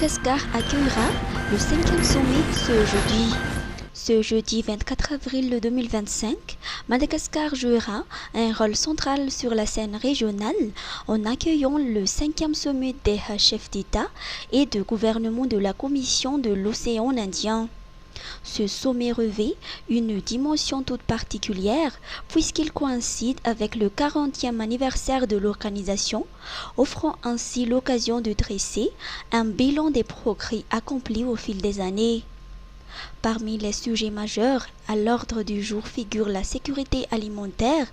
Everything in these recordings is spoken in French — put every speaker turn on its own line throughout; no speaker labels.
Madagascar accueillera le 5e sommet ce jeudi 24 avril 2025. Madagascar jouera un rôle central sur la scène régionale en accueillant le 5e sommet des chefs d'État et de gouvernement de la Commission de l'océan Indien. Ce sommet revêt une dimension toute particulière puisqu'il coïncide avec le 40e anniversaire de l'organisation, offrant ainsi l'occasion de dresser un bilan des progrès accomplis au fil des années. Parmi les sujets majeurs à l'ordre du jour figure la sécurité alimentaire,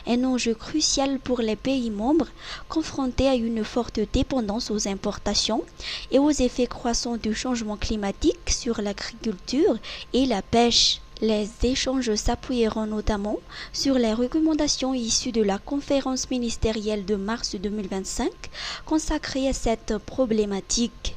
un enjeu crucial pour les pays membres confrontés à une forte dépendance aux importations et aux effets croissants du changement climatique sur l'agriculture et la pêche. Les échanges s'appuieront notamment sur les recommandations issues de la conférence ministérielle de mars 2025 consacrée à cette problématique.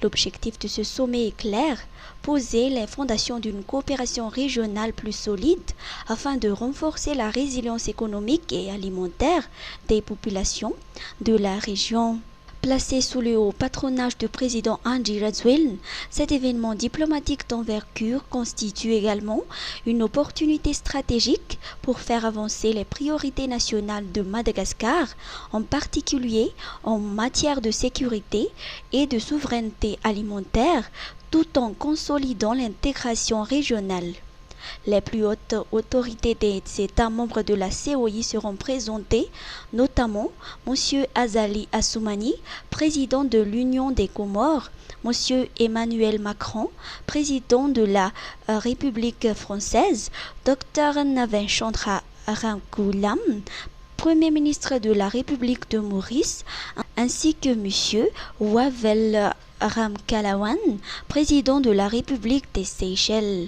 L'objectif de ce sommet est clair, poser les fondations d'une coopération régionale plus solide afin de renforcer la résilience économique et alimentaire des populations de la région. Placé sous le haut patronage du président Andry Rajoelina, cet événement diplomatique d'envergure constitue également une opportunité stratégique pour faire avancer les priorités nationales de Madagascar, en particulier en matière de sécurité et de souveraineté alimentaire, tout en consolidant l'intégration régionale. Les plus hautes autorités des États membres de la COI seront présentées, notamment M. Azali Assoumani, président de l'Union des Comores, M. Emmanuel Macron, président de la République française, Dr Navin Chandra Ramgoolam, Premier ministre de la République de Maurice, ainsi que M. Wavel Ramkalawan, président de la République des Seychelles.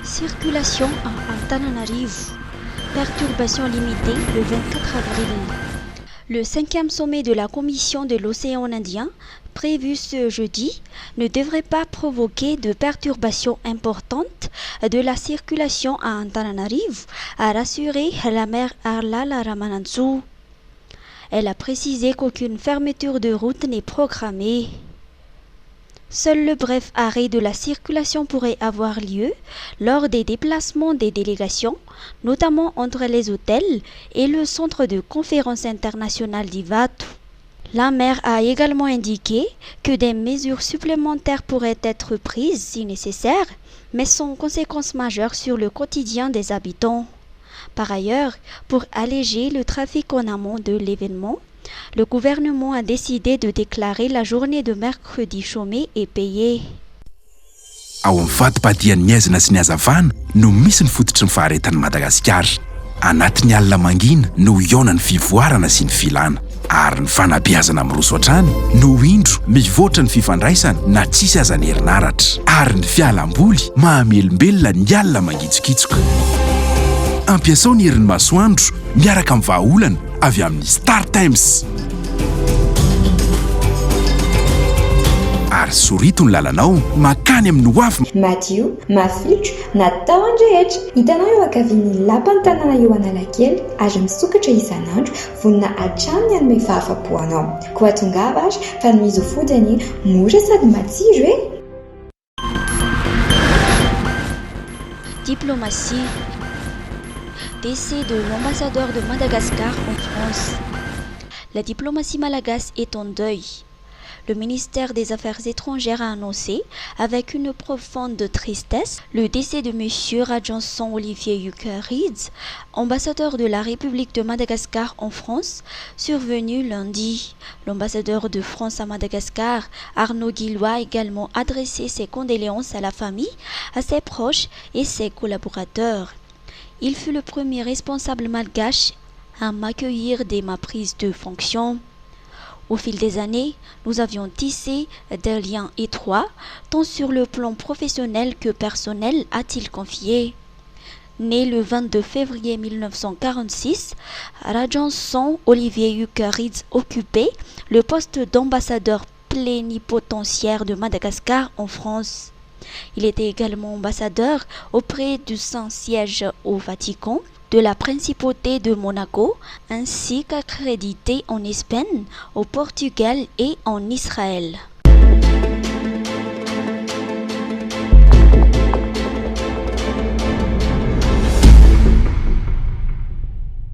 Circulation à Antananarivo. Perturbations limitées le 24 avril. Le 5e sommet de la Commission de l'océan Indien, prévu ce jeudi, ne devrait pas provoquer de perturbations importantes de la circulation à Antananarivo, a rassuré la maire Arlala Ramanantsoa. Elle a précisé qu'aucune fermeture de route n'est programmée. Seul le bref arrêt de la circulation pourrait avoir lieu lors des déplacements des délégations, notamment entre les hôtels et le centre de conférence internationale d'Ivatu. La maire a également indiqué que des mesures supplémentaires pourraient être prises si nécessaire, mais sans conséquences majeures sur le quotidien des habitants. Par ailleurs, pour alléger le trafic en amont de l'événement, le gouvernement a décidé de déclarer la journée de mercredi chômé et payée.
Ao amin'ny fatim-padian'ny aizina sy ny hazavana no misy ny fototry ny faharetan'i Madagasikara. Anatin'ny alina mangina no iona ny fivoarana sy ny filana. Ary ny fanabeazana miroso hatrany no indro mivoatra ny fifandraisana na tsisy aza ny herinaratra. Ary ny fialamboly mahamelombelona ny alina mangitsokitsoka. Ampiasao ny herin'ny masoandro miaraka amin'ny vahaolana avy amin'ny Star Times. Ary sorito ny lalanao makany amin'ny hoavy
madio, mafiltro, natao andrehatra. Hitanao eo ankavian'ny lapan'ny tanàna eo Analakely ary misokatra isan'andro vonona hatramin'ny hanome fahafapoanao. Koa tongava ary fa ny mizo fodiny mora sady matsiro e.
Diplomatie. Décès de l'ambassadeur de Madagascar en France. La diplomatie malagasy est en deuil. Le ministère des Affaires étrangères a annoncé, avec une profonde tristesse, le décès de M. Radjanson Olivier Yukaridze, ambassadeur de la République de Madagascar en France, survenu lundi. L'ambassadeur de France à Madagascar, Arnaud Guillois, a également adressé ses condoléances à la famille, à ses proches et ses collaborateurs. Il fut le premier responsable malgache à m'accueillir dès ma prise de fonction. Au fil des années, nous avions tissé des liens étroits, tant sur le plan professionnel que personnel, a-t-il confié. Né le 22 février 1946, Radjanson Olivier Yukaridze occupait le poste d'ambassadeur plénipotentiaire de Madagascar en France. Il était également ambassadeur auprès du Saint-Siège au Vatican, de la principauté de Monaco, ainsi qu'accrédité en Espagne, au Portugal et en Israël.